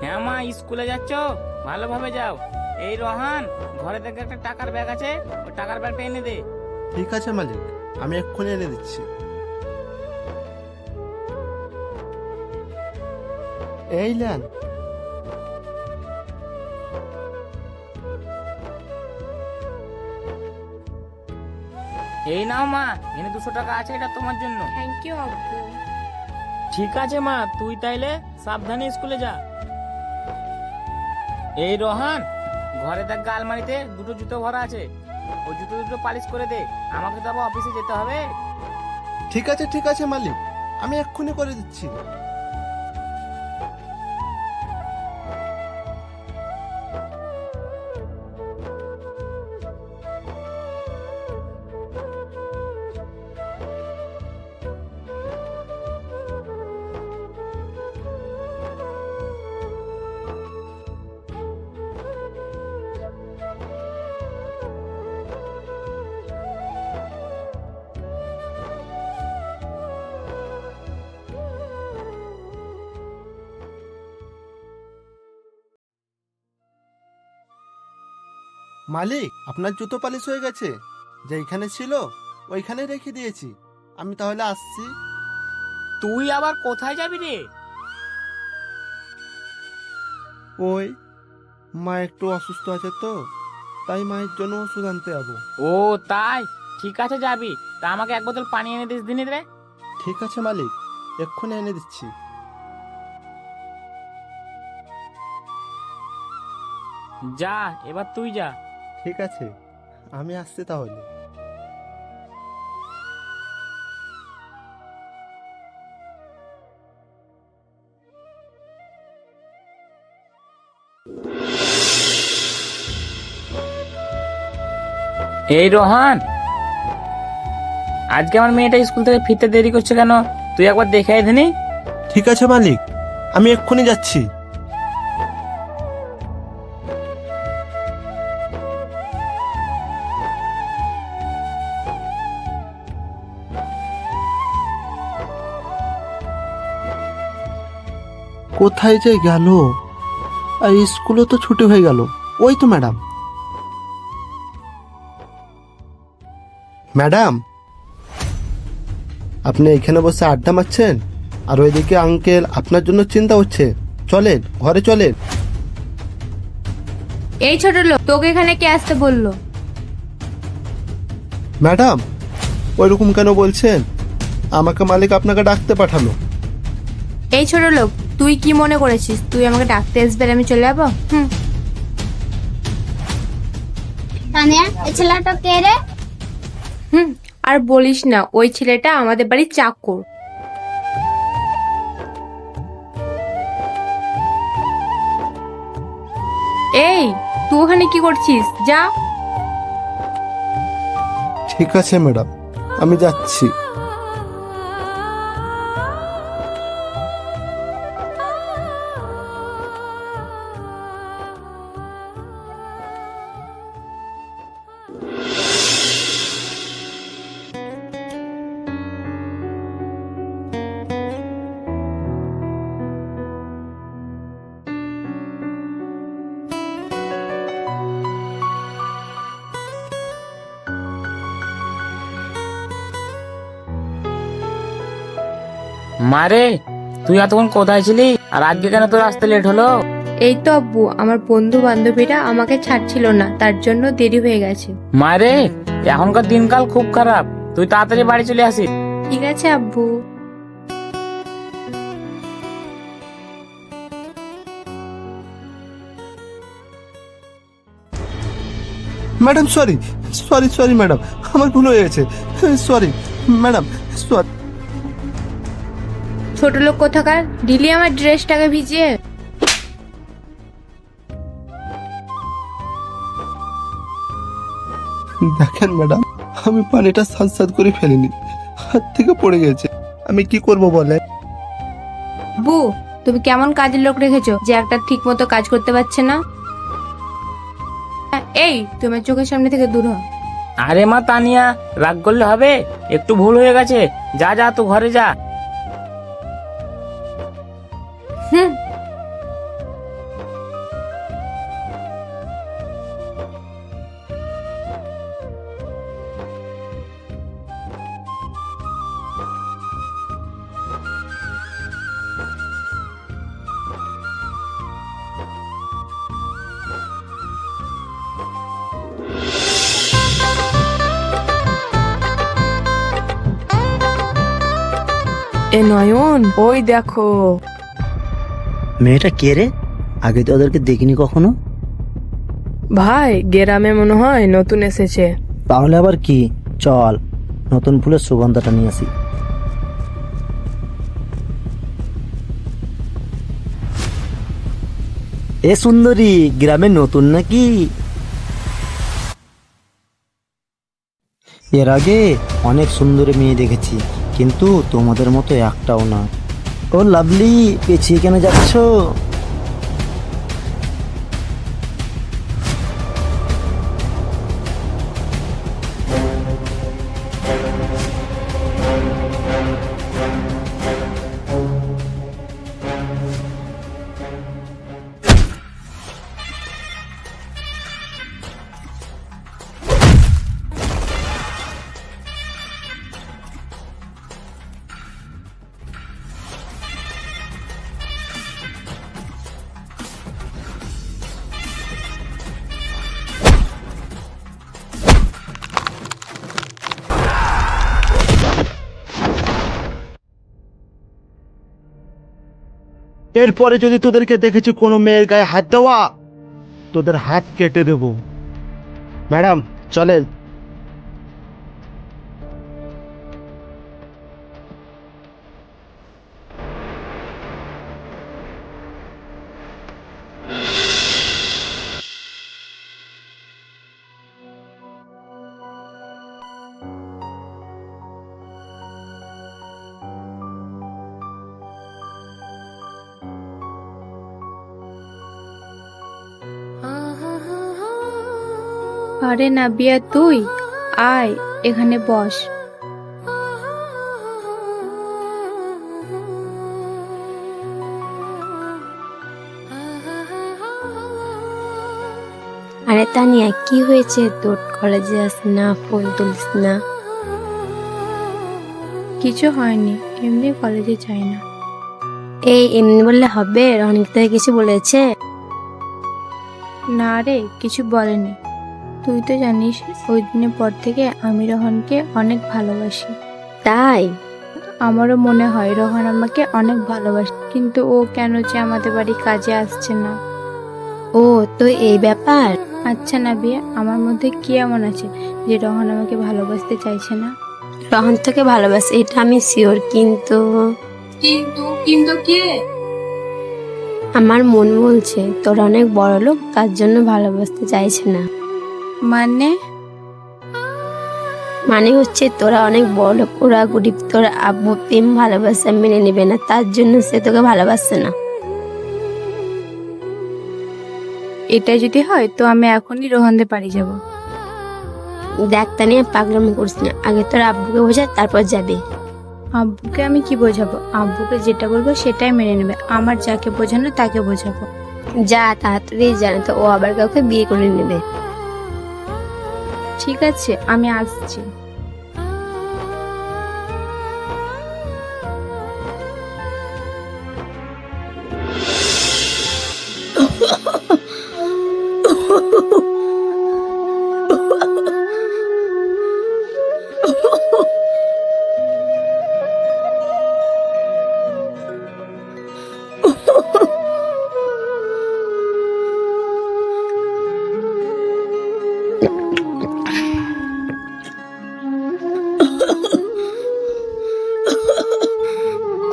হ্যাঁ মা, স্কুলে যাচ্ছ? ভালোভাবে যাও। এই রোহান, ঘরে থেকে একটা টাকার ব্যাগ আছে, ওই টাকার ব্যাগটা এনে দে। ঠিক আছে মালিক, আমি এক্ষুনি এনে দিচ্ছি। এই নেন। এই নাও মা, এনে 200 টাকা আছে, এটা তোমার জন্য। থ্যাংক ইউ আব্বু। ঠিক আছে মা, তুই তাইলে সাবধানে স্কুলে যা। এই রোহান, ঘরে দেখ আলমারিতে 2টো জুতো ভরা আছে, ওই জুতো দুটো পালিশ করে দে, আমাকে তো আবার অফিসে যেতে হবে। ঠিক আছে মালিক, আমি এক্ষুনি করে দিচ্ছি। মালিক, আপনার জুতো পালিশ হয়ে গেছে। যেইখানে ছিল ওইখানে রেখে দিয়েছি। আমি তাহলে আসছি। তুই আবার কোথায় যাবি রে? ওই মা একটু অসুস্থ আছে তো, তাই মায়ের জন্য ওষুধ আনতে যাবো। ও তাই, ঠিক আছে যাবি, তা আমাকে 1 বোতল পানি এনে দিস দিনি রে। ঠিক আছে মালিক, এক্ষুনি এনে দিচ্ছি। যা, এবার তুই যা। ঠিক আছে, আমি আসছি তাহলে। এই রোহান, আজকে আমার মেয়েটা স্কুল থেকে ফিরতে দেরি করছে কেন? তুই একবার দেখে আয় দিনি। ঠিক আছে মালিক, আমি এক্ষুনি যাচ্ছি। কোথায় যে গেল? আর স্কুলও তো ছুটি হয়ে গেল। ওই তো ম্যাডাম। ম্যাডাম, আপনি এখানে বসে আড্ডা মারছেন, আর ওইদিকে আঙ্কেল আপনার জন্য চিন্তা হচ্ছে। চলেন, ঘরে চলেন। এই ছোট লোক, তোকে এখানে কে আসতে বললো? ম্যাডাম, ওইরকম কেন বলছেন? আমাকে মালিক আপনাকে ডাকতে পাঠালো। এই ছোট লোক, তুই কি মনে করেছিস তুই আমাকে ডাকতে আসবে আর আমি চলে যাবো? তানিয়া, এই ছেলেটা কে রে? আর বলিস না, ওই ছেলেটা আমাদের বাড়ির চাকর। এই, তুই ওখানে কি করছিস? যা। ঠিক আছে ম্যাডাম, আমি যাচ্ছি। মারে, তুই এতক্ষণ কোথায় ছিলি? আর আজকে কেন তোর আসতে লেট হলো? এই তো আব্বু, আমার বন্ধু বান্ধবীরা আমাকে ছাড়ছিল না, তার জন্য দেরি হয়ে গেছে। মারে, এখনকার দিনকাল খুব খারাপ, তুই তাড়াতাড়ি বাড়ি চলে আসিস। ঠিক আছে আব্বু। ম্যাডাম সরি, সরি ম্যাডাম, আমার ভুল হয়ে গেছে। Sorry madam, sorry. ছোট লোক কোথাকার, দিলি আমার ড্রেসটাকে ভিজিয়ে। দেখেন ম্যাডাম, আমি পানিটা সাত করে ফেলিনি, হাত থেকে পড়ে গেছে। আমি কি করব বলে? বু, তুমি কেমন কাজের লোক রেখেছো যে একটা ঠিক মতো কাজ করতে পারছে না? এই, তোমার চোখের সামনে থেকে দূর হ। আরে মা তানিয়া, রাগ করলে হবে? একটু ভুল হয়ে গেছে, যা যা, তো ঘরে যা। এ নয়ন, ওই দেখো। মেয়েটা কে রে? আগে তো ওদেরকে দেখিনি কখনো। ভাই, গ্রামে মনে হয় নতুন এসেছে। তাহলে আবার কি, চল নতুন ফুলের সুগন্ধটা নিয়ে আসি। এ সুন্দরী, গ্রামে নতুন নাকি? এর আগে অনেক সুন্দরী মেয়ে দেখেছি, কিন্তু তোমাদের মতো একটাও না। ও লাভলি, পেছিয়ে কেন যাচ্ছ? এরপরে যদি তোদেরকে দেখেছি কোনো মেয়ের গায়ে হাত দেওয়া, তোদের হাত কেটে দেব। ম্যাডাম চলেন। আরে নাবিয়া, তুই আয়, এখানে বস। আরে তানিয়া, কি হয়েছে তোর? কলেজে আস না, ফোন তুলিস না। কিছু হয়নি, এমনি কলেজে যাই না। এই এমনি বললে হবে? রনিক থেকে কিছু বলেছে? না রে, কিছু বলেনি। তুই তো জানিস, ওই দিনের পর থেকে আমি রোহনকে অনেক ভালোবাসি। তাই? আমারও মনে হয় রোহন আমাকে অনেক ভালোবাসে, কিন্তু ও কেন যে আমাদের বাড়ি কাজে আসছে না। ও, তো এই ব্যাপার। আচ্ছা নাবিয়া, আমার মধ্যে কি এমন আছে যে রোহন আমাকে ভালোবাসতে চাইছে না? রহন তোকে ভালোবাসে এটা আমি শিওর, কিন্তু কিন্তু কে? আমার মন বলছে তোর অনেক বড় লোক, তার জন্য ভালোবাসতে চাইছে না। মানে হচ্ছে তোরা অনেক বড় লোক, ওরা গরিব, তোর আব্বু প্রেম ভালোবাসা মেনে নেবে না, তার জন্য সে তোকে ভালোবাসছে না। এটা যদি হয় তো আমি এখনই রোহনদের বাড়ি যাব। দেখ তানিয়া, পাগলামি করিস না, আগে তোর আব্বুকে বোঝা, তারপর যাবে। আব্বুকে আমি কি বোঝাবো? আব্বুকে যেটা বলবো সেটাই মেনে নেবে। আমার যাকে বোঝানো তাকে বোঝাবো। যা তাড়াতাড়ি জানে তো ও আবার কাউকে বিয়ে করে নেবে। ঠিক আছে, আমি আসছি।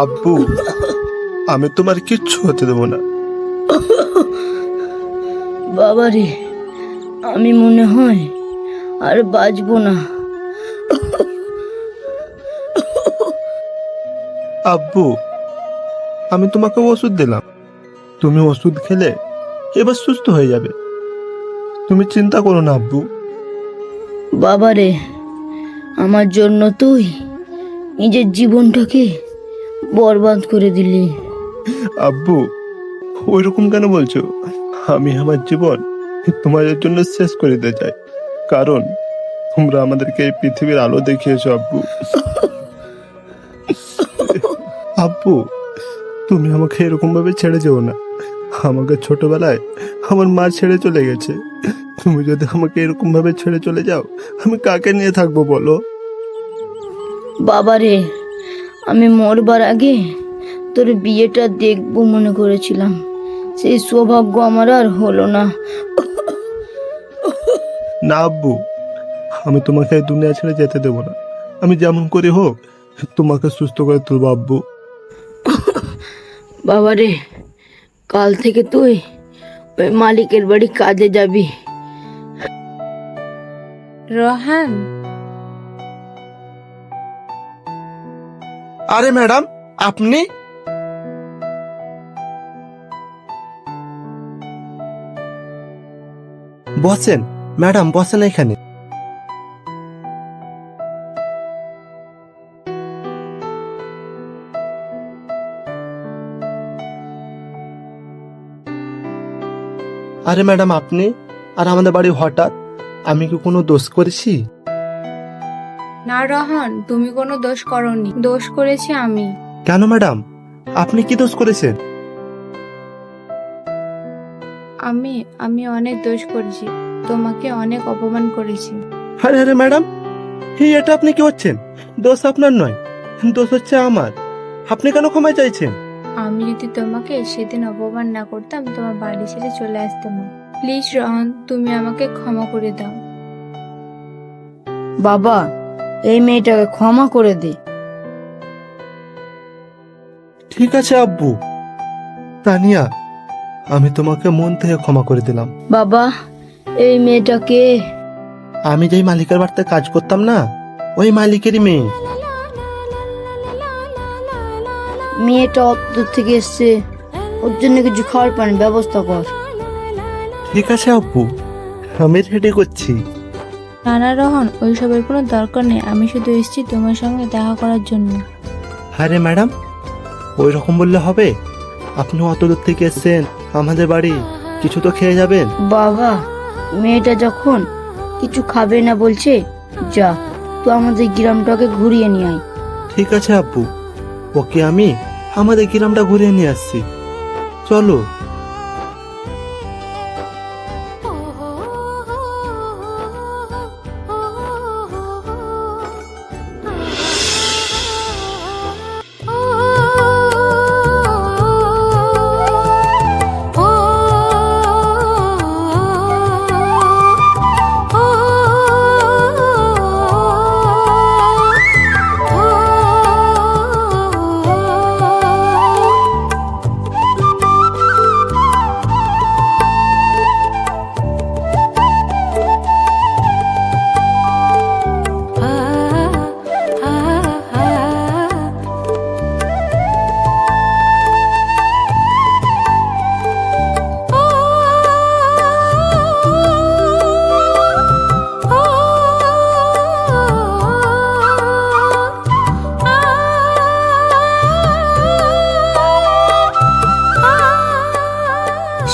আব্বু, আমি তোমার কিচ্ছু হতে দেবো না। বাবারে, আমি মনে হয় আর বাঁচবো না। আব্বু, আমি তোমাকে ওষুধ দিলাম, তুমি ওষুধ খেলে এবার সুস্থ হয়ে যাবে। তুমি চিন্তা করো না আব্বু। বাবারে, আমার জন্য তুই নিজের জীবনটাকে বরবাদ করে দিলি। আব্বু, ওইরকম কেন বলছো? আমি আমার জীবন তোমাদের জন্য শেষ করে দিতে চাই, কারণ তোমরা আমাদেরকে এই পৃথিবীর আলো দেখিয়েছো আব্বু। আব্বু, তুমি আমাকে এরকম ভাবে ছেড়ে যেও না। আমাকে ছোটবেলায় আমার মা ছেড়ে চলে গেছে। তুমি যদি আমাকে এরকম ভাবে ছেড়ে চলে যাও, আমি কাকে নিয়ে থাকবো বলো? বাবারে, আমি মরবার আগে তোর বিয়েটা দেখবো মনে করেছিলাম, সেই সৌভাগ্য আমার আর হলো না। না আব্বু, আমি তোমাকে এই দুনিয়া ছেড়ে যেতে দেবো না। আমি যেমন করে হোক তোমাকে সুস্থ করে তুলবো আব্বু। বাবারে, কাল থেকে তুই ওই মালিকের বাড়ি কাজে যাবি। রোহান, আরে ম্যাডাম, আপনি? বসেন ম্যাডাম, বসেন এখানে। আরে ম্যাডাম, আপনি আর আমাদের বাড়ি হঠাৎ? আমি কি কোনো দোষ করেছি? না রোহান, তুমি কোনো দোষ করোনি, দোষ করেছি আমি। কেন ম্যাডাম, আপনি কি দোষ করেছেন? আমি অনেক দোষ করেছি, তোমাকে অনেক অপমান করেছি। আরে আরে ম্যাডাম, এটা আপনি কি হচ্ছেন? দোষ আপনার নয়, দোষ হচ্ছে আমার। আপনি কেন ক্ষমা চাইছেন? আমি যদি তোমাকে সেদিন অপমান না করতাম, তোমার বাড়ি ছেড়ে চলে আসতাম না। প্লিজ রোহন, তুমি আমাকে ক্ষমা করে দাও। বাবা, এই মেয়েটাকে ক্ষমা করে দে। ঠিক আছে আব্বু। তানিয়া, আমি তোমাকে মন থেকে ক্ষমা করে দিলাম। বাবা, এই মেয়েটাকে আমি যেই মালিকের বাড়িতে কাজ করতাম না, ওই মালিকেরই মেয়ে। মেয়েটা অত দূর থেকে এসছে, ওর জন্য কিছু খাওয়ার পানির ব্যবস্থা কর। ঠিক আছে আব্বু, আমি রেডি করছি। না রোহন, ওইসবের কোনো দরকার নেই, আমি শুধু এসেছি তোমার সঙ্গে দেখা করার জন্য। আরে ম্যাডাম, ওই রকম বললে হবে? আপনি অত দূর থেকে এসছেন আমাদের বাড়ি, কিছু তো খেয়ে যাবেন। বাবা, মেয়েটা যখন কিছু খাবে না বলছে, যা তুই আমাদের গ্রামটাকে ঘুরিয়ে নিয়ে আয়। ঠিক আছে আব্বু, ওকে আমি আমাদের গ্রামটা ঘুরিয়ে নিয়ে আসছি, চলো।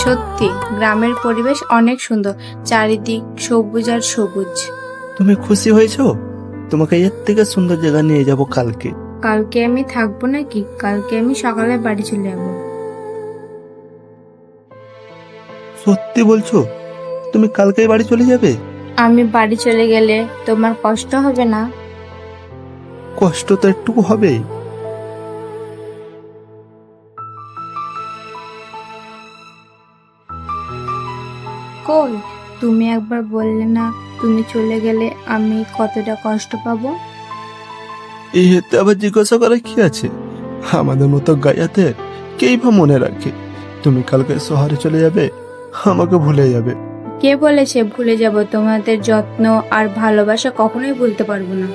সত্যি গ্রামের পরিবেশ অনেক সুন্দর, চারিদিক সবুজ আর সবুজ। তুমি খুশি হয়েছো? তোমাকে এর থেকে সুন্দর জায়গা নিয়ে যাব কালকে। কালকে আমি থাকবো নাকি? কালকে আমি সকালে বাড়ি চলে যাবো। সত্যি বলছো? তুমি কালকেই বাড়ি চলে যাবে? আমি বাড়ি চলে গেলে তোমার কষ্ট হবে না? কষ্ট তো একটু হবেই। কই, তুমি একবার বললে না তুমি চলে গেলে আমি কতটা কষ্ট পাবো? এতে আবার জিজ্ঞাসা করা কি আছে? আমাদের মতো গায়াতে কেই বা মনে রাখে? তুমি কালকে শহরে চলে যাবে, আমাকে ভুলে যাবে। কে বলেছে ভুলে যাব? তোমাদের যত্ন আর ভালোবাসা কখনোই ভুলতে পারবো না।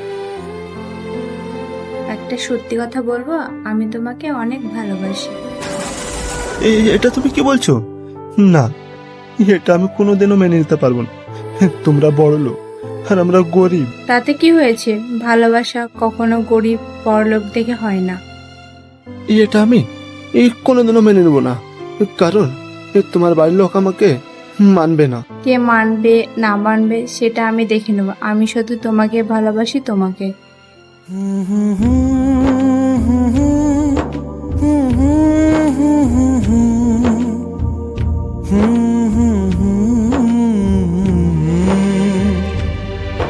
একটা সত্যি কথা বলবো, আমি তোমাকে অনেক ভালোবাসি। এটা তুমি কি বলছো? না, এটা আমি কোনোদিনও মেনে নিতে পারবো না। তোমরা বড় লোক আর আমরা গরিব। তাতে কি হয়েছে? ভালোবাসা কখনো গরিব বড়লোক দেখে হয় না। এটা আমি কোনোদিনও মেনে নেবো না, কারণ তোমার বাড়ির লোক আমাকে মানবে না। কে মানবে না মানবে সেটা আমি দেখে নেবো, আমি শুধু তোমাকে ভালোবাসি, তোমাকে। হুম হুম হুম হুম হুম হুম হুম হুম